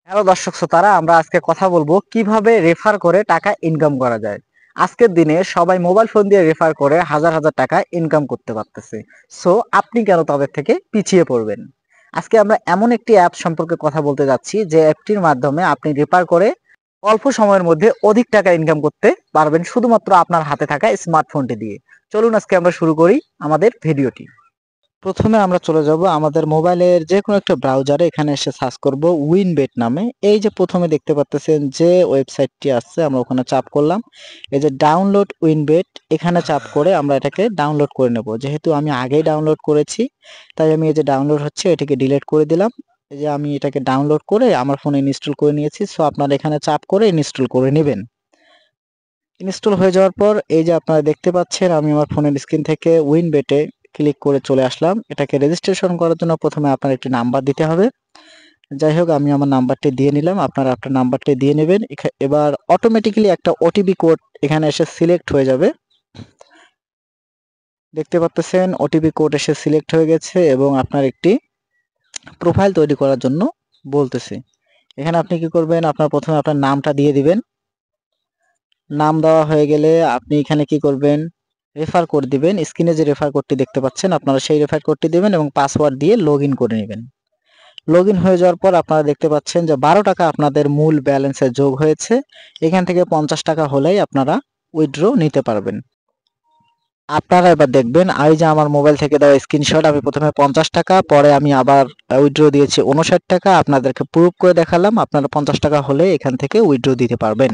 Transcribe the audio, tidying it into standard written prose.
Hello দর্শক শ্রোতারা, আমরা আজকে কথা বলবো কিভাবে রেফার করে টাকা ইনকাম করা যায়। আজকের দিনে সবাই মোবাইল ফোন দিয়ে রেফার করে হাজার হাজার টাকা ইনকাম করতে পারতেছে। সো আপনি কেন তাদের থেকে পিছিয়ে পড়বেন? আজকে আমরা এমন একটি অ্যাপ সম্পর্কে কথা বলতে যাচ্ছি যে অ্যাপটির মাধ্যমে আপনি রেফার করে অল্প সময়ের মধ্যে অধিক টাকা ইনকাম করতে পারবেন শুধুমাত্র আপনার হাতে থাকা স্মার্টফোনটি দিয়ে। চলুন আজকে আমরা শুরু করি আমাদের ভিডিওটি। প্রথমে আমরা চলে যাব আমাদের মোবাইলের যে কোনো একটা ব্রাউজারে, এখানে এসে সার্চ করব উইনবেট নামে। এই যে প্রথমে দেখতে পাচ্ছেন যে ওয়েবসাইটটি আসছে, আমরা ওখানে চাপ করলাম। এই যে ডাউনলোড উইনবেট, এখানে চাপ করে আমরা এটাকে ডাউনলোড করে নেব। যেহেতু আমি আগেই ডাউনলোড করেছি, তাই আমি এই যে ডাউনলোড হচ্ছে এটাকে ডিলিট করে দিলাম। এই যে আমি এটাকে ডাউনলোড করে আমার ফোনে ইনস্টল করে নিয়েছি। সো আপনারা এখানে চাপ করে ইনস্টল করে নেবেন। ইনস্টল হয়ে যাওয়ার পর এই যে আপনারা দেখতে পাচ্ছেন, আমি আমার ফোনের স্ক্রিন থেকে উইনবেটে ক্লিক করে চলে আসলাম। এটাকে রেজিস্ট্রেশন করার জন্য প্রথমে আপনার একটি নাম্বার দিতে হবে। যাই হোক, আমি আমার নাম্বারটি দিয়ে নিলাম, আপনারা আপনার নাম্বারটি দিয়ে নেবেন। এবার অটোমেটিক্যালি একটা ওটিপি কোড এখানে এসে সিলেক্ট হয়ে যাবে। দেখতে পাচ্ছেন ওটিপি কোড এসে সিলেক্ট হয়ে গেছে এবং আপনার একটি প্রোফাইল তৈরি করার জন্য বলতেছে। এখানে আপনি কি করবেন, আপনার প্রথমে আপনার নামটা দিয়ে দিবেন। নাম দেওয়া হয়ে গেলে আপনি এখানে কি করবেন, রেফার কোড দিবেন। স্ক্রিনে যে রেফার কোডটি দেখতে পাচ্ছেন, আপনারা সেই রেফার কোডটি দিবেন এবং পাসওয়ার্ড দিয়ে লগইন করে নেবেন। লগইন হয়ে যাওয়ার পর আপনারা দেখতে পাচ্ছেন যে 12 টাকা আপনাদের মূল ব্যালেন্সে যোগ হয়েছে। এখান থেকে 50 টাকা হলেই আপনারা উইথড্র নিতে পারবেন। আপনারা এবার দেখবেন, এই যে আমার মোবাইল থেকে দেওয়া স্ক্রিনশট, আমি প্রথমে 50 টাকা, পরে আমি আবার উইথড্র দিয়েছি 59 টাকা। আপনাদেরকে প্রুফ করে দেখালাম, আপনারা 50 টাকা হলে এখান থেকে উইথড্র দিতে পারবেন।